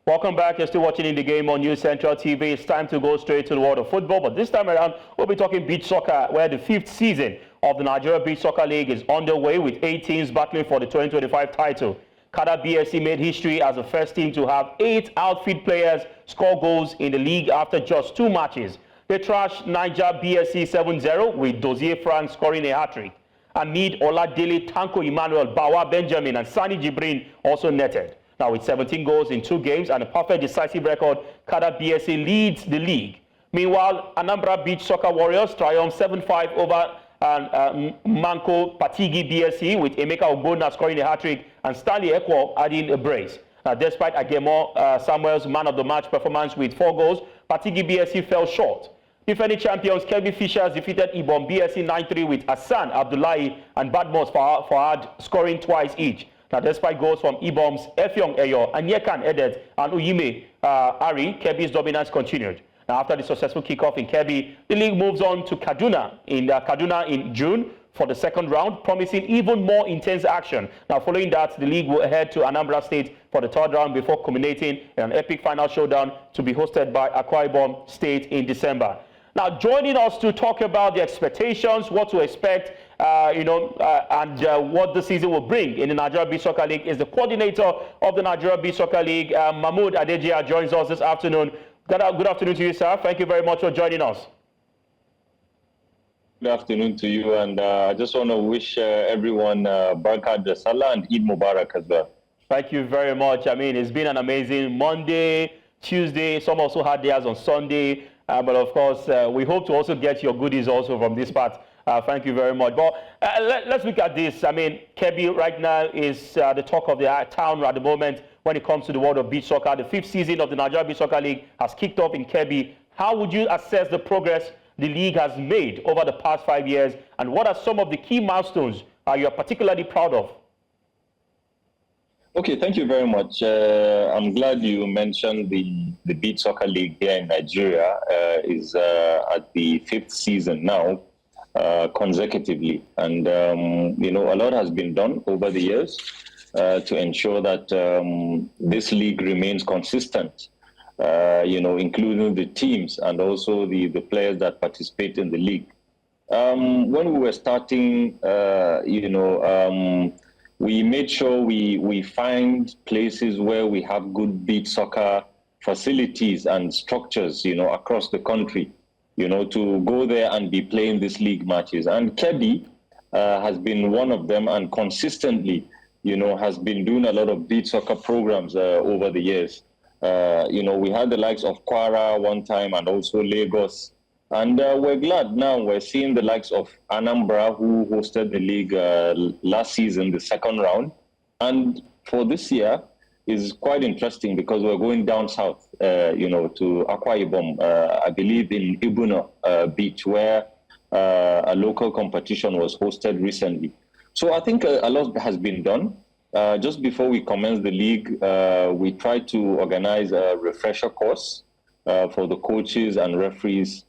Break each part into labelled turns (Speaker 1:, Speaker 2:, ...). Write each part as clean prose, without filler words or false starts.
Speaker 1: Welcome back. You're still watching In the Game on News Central TV. It's time to go straight to the world of football. But this time around, we'll be talking beach soccer, where the 5th season of the Nigeria Beach Soccer League is underway with 8 teams battling for the 2025 title. Kada BSC made history as the first team to have 8 outfield players score goals in the league after just 2 matches. They trashed Niger BSC 7-0 with Dozier Frank scoring a hat-trick. Amid Oladele, Tanko Emmanuel, Bawa Benjamin and Sani Jibrin also netted. Now with 17 goals in 2 games and a perfect decisive record, Kada BSC leads the league. Meanwhile, Anambra Beach Soccer Warriors triumphed 7-5 over Manko Patigi BSC with Emeka Ogbonna scoring a hat-trick and Stanley Ekwo adding a brace. Despite Agemo Samuel's man of the match performance with 4 goals, Patigi BSC fell short. Defending champions Kebbi Fishers defeated Ibom BSC 9-3 with Hassan Abdullahi and Badmos Fahad scoring twice each. Now, despite goals from Ibom's Efyong Eyo and Yekan Edet and Uyime Ari, Kebbi's dominance continued. Now, after the successful kickoff in Kebbi, the league moves on to Kaduna in June for the 2nd round, promising even more intense action. Now, following that, the league will head to Anambra State for the 3rd round before culminating in an epic final showdown to be hosted by Akwa Ibom State in December. Now, joining us to talk about the expectations, what to expect, and what the season will bring in the Nigeria Beach Soccer League is the coordinator of the Nigeria Beach Soccer League, Mahmud Hadejia, joins us this afternoon. Good afternoon to you, sir. Thank you very much for joining us.
Speaker 2: Good afternoon to you, and I just want to wish everyone Barakah Salah and Eid Mubarak as well.
Speaker 1: Thank you very much. I mean, it's been an amazing Monday, Tuesday. Some also had theirs on Sunday. But of course, we hope to also get your goodies also from this part. Thank you very much. But let's look at this. I mean, Kebbi right now is the talk of the town at the moment when it comes to the world of beach soccer. The 5th season of the Nigeria Beach Soccer League has kicked off in Kebbi. How would you assess the progress the league has made over the past 5 years? And what are some of the key milestones you are particularly proud of?
Speaker 2: Okay, thank you very much. I'm glad you mentioned the Beach Soccer League here in Nigeria is at the 5th season now, consecutively. And, a lot has been done over the years to ensure that this league remains consistent, including the teams and also the players that participate in the league. When we were starting, we made sure we find places where we have good beach soccer facilities and structures, across the country, to go there and be playing these league matches. And Kebbi has been one of them and consistently, has been doing a lot of beach soccer programs over the years. We had the likes of Kwara one time and also Lagos. And we're glad now we're seeing the likes of Anambra, who hosted the league last season, the 2nd round. And for this year is quite interesting because we're going down south, to Akwa Ibom, I believe in Ibuno Beach, where a local competition was hosted recently. So I think a lot has been done. Just before we commence the league, we tried to organize a refresher course for the coaches and referees,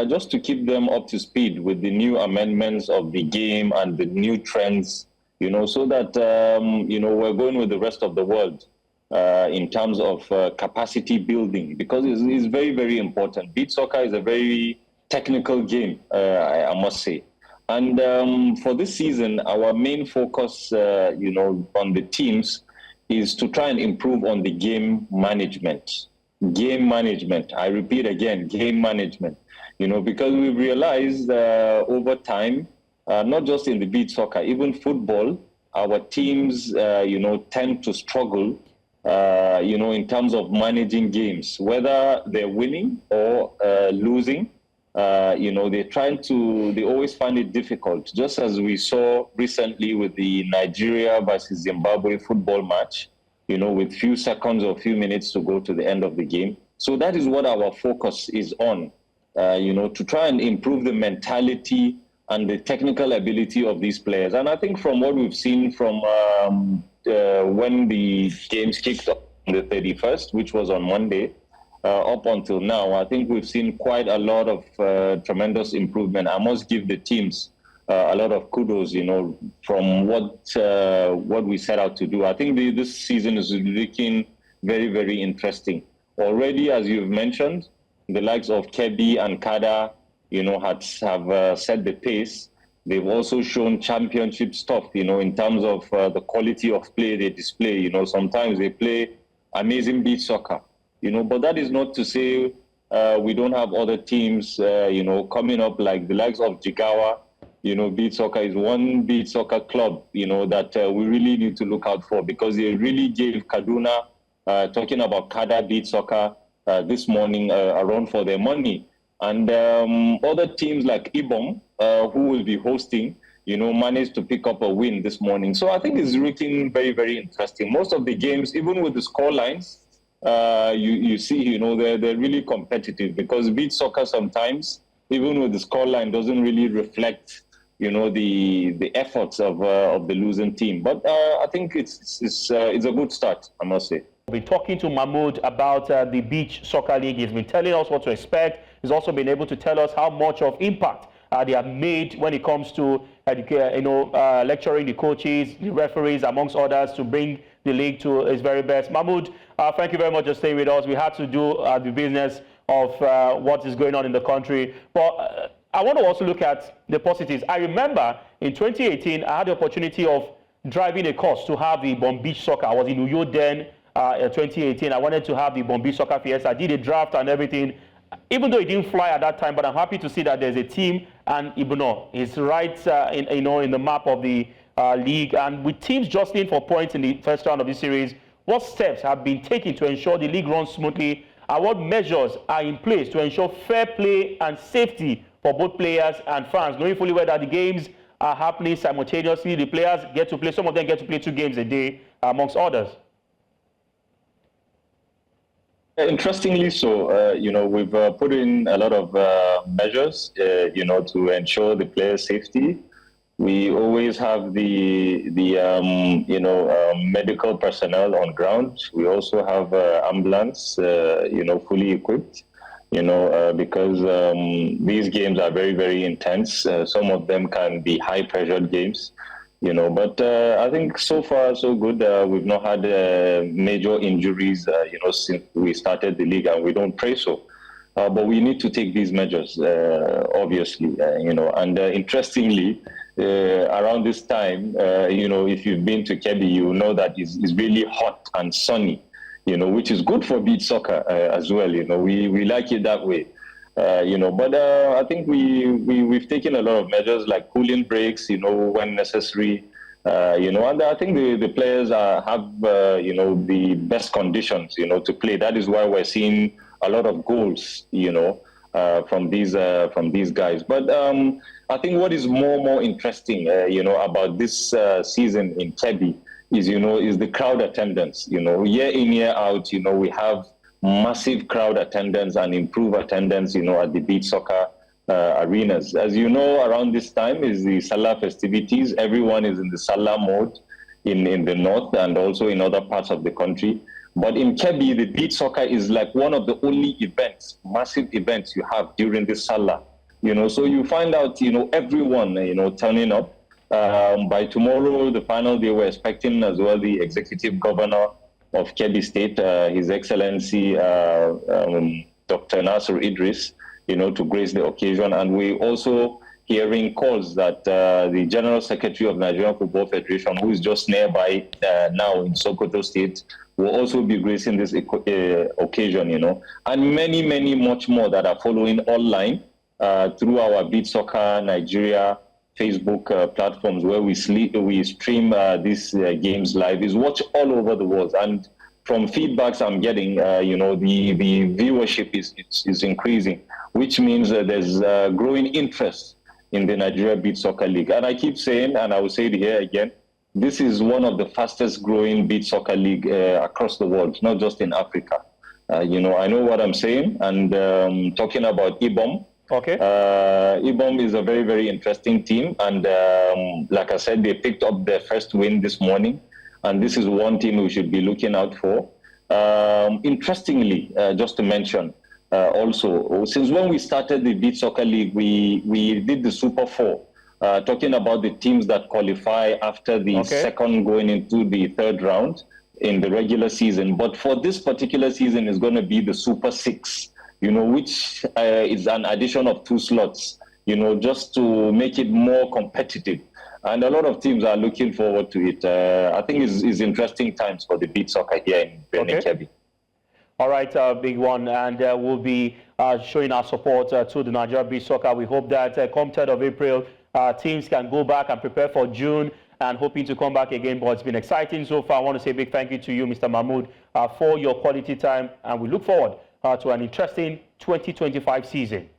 Speaker 2: just to keep them up to speed with the new amendments of the game and the new trends, so that, we're going with the rest of the world in terms of capacity building, because it's very, very important. Beach soccer is a very technical game, I must say. And for this season, our main focus, on the teams is to try and improve on the game management. Game management. I repeat again, game management. Because we've realized over time, not just in the beach soccer, even football, our teams, tend to struggle, in terms of managing games, whether they're winning or losing. They always find it difficult, just as we saw recently with the Nigeria versus Zimbabwe football match, with few seconds or few minutes to go to the end of the game. So that is what our focus is on. To try and improve the mentality and the technical ability of these players. And I think from what we've seen from when the games kicked off on the 31st, which was on Monday, up until now, I think we've seen quite a lot of tremendous improvement. I must give the teams a lot of kudos, from what we set out to do. I think this season is looking very, very interesting. Already, as you've mentioned, the likes of Kebbi and Kada, have set the pace. They've also shown championship stuff, in terms of the quality of play they display. Sometimes they play amazing beach soccer, but that is not to say we don't have other teams, coming up, like the likes of Jigawa. Beach soccer is one beach soccer club, that we really need to look out for, because they really gave Kaduna, talking about Kada beach soccer this morning, a run for their money. And other teams like Ibom, who will be hosting, managed to pick up a win this morning. So I think it's looking very, very interesting. Most of the games, even with the score lines, you see, they're really competitive, because beach soccer sometimes, even with the score line, doesn't really reflect, the efforts of the losing team. But I think it's a good start, I must say.
Speaker 1: We've been talking to Mahmud about the Beach Soccer League. He's been telling us what to expect. He's also been able to tell us how much of impact they have made when it comes to lecturing the coaches, the referees, amongst others, to bring the league to its very best. Mahmud, thank you very much for staying with us. We had to do the business of what is going on in the country. But I want to also look at the positives. I remember in 2018, I had the opportunity of driving a course to have the Ibom Beach Soccer. I was in Uyo then. 2018, I wanted to have the Ibom Beach Soccer Fiesta. I did a draft and everything, even though it didn't fly at that time. But I'm happy to see that there's a team, and Ibno is right in the map of the league. And with teams jostling for points in the first round of this series, what steps have been taken to ensure the league runs smoothly, and what measures are in place to ensure fair play and safety for both players and fans, knowing fully well that the games are happening simultaneously? The players get to play, some of them get to play 2 games a day, amongst others.
Speaker 2: Interestingly so, we've put in a lot of measures, to ensure the players' safety. We always have the medical personnel on ground. We also have ambulance, fully equipped, because these games are very, very intense. Some of them can be high-pressured games. But I think so far so good. We've not had major injuries, since we started the league, and we don't pray so. But we need to take these measures, obviously, And interestingly, around this time, if you've been to Kebbi, you know that it's really hot and sunny, which is good for beach soccer as well. We like it that way. But I think we've taken a lot of measures, like cooling breaks, when necessary, and I think the players have, the best conditions, to play. That is why we're seeing a lot of goals, from these guys. But I think what is more interesting, about this season in Kebbi is the crowd attendance. Year in, year out, we have massive crowd attendance and improved attendance, at the beach soccer arenas. As you know, around this time is the Salah festivities. Everyone is in the Salah mode in the north and also in other parts of the country. But in Kebbi, the beach soccer is like one of the only events, massive events you have during the Salah. So you find out, everyone, turning up. By tomorrow, the final day, we're expecting as well the executive governor of Kebbi State, His Excellency Dr. Nasser Idris, to grace the occasion. And we also hearing calls that the General Secretary of Nigerian Football Federation, who is just nearby now in Sokoto State, will also be gracing this occasion, and many much more that are following online through our Beach Soccer Nigeria Facebook platforms, where we stream these games live, is watched all over the world. And from feedbacks I'm getting, the viewership is increasing, which means there's growing interest in the Nigeria Beach Soccer League. And I keep saying, and I will say it here again, this is one of the fastest growing beach soccer league across the world, not just in Africa. I know what I'm saying. And talking about Ibom,
Speaker 1: okay.
Speaker 2: Ibom is a very, very interesting team. And like I said, they picked up their first win this morning. And this is one team we should be looking out for. Interestingly, just to mention, also, since when we started the Beach Soccer League, we did the Super 4, talking about the teams that qualify after the second going into the third round. in the regular season. But for this particular season, it's going to be the Super 6, which is an addition of 2 slots, just to make it more competitive. And a lot of teams are looking forward to it. I think it's interesting times for the beach soccer here in Benin Kebbi.
Speaker 1: All right, big one. And we'll be showing our support to the Niger beach soccer. We hope that come 3rd of April, teams can go back and prepare for June and hoping to come back again. But it's been exciting so far. I want to say a big thank you to you, Mr. Mahmud, for your quality time. And we look forward to an interesting 2025 season.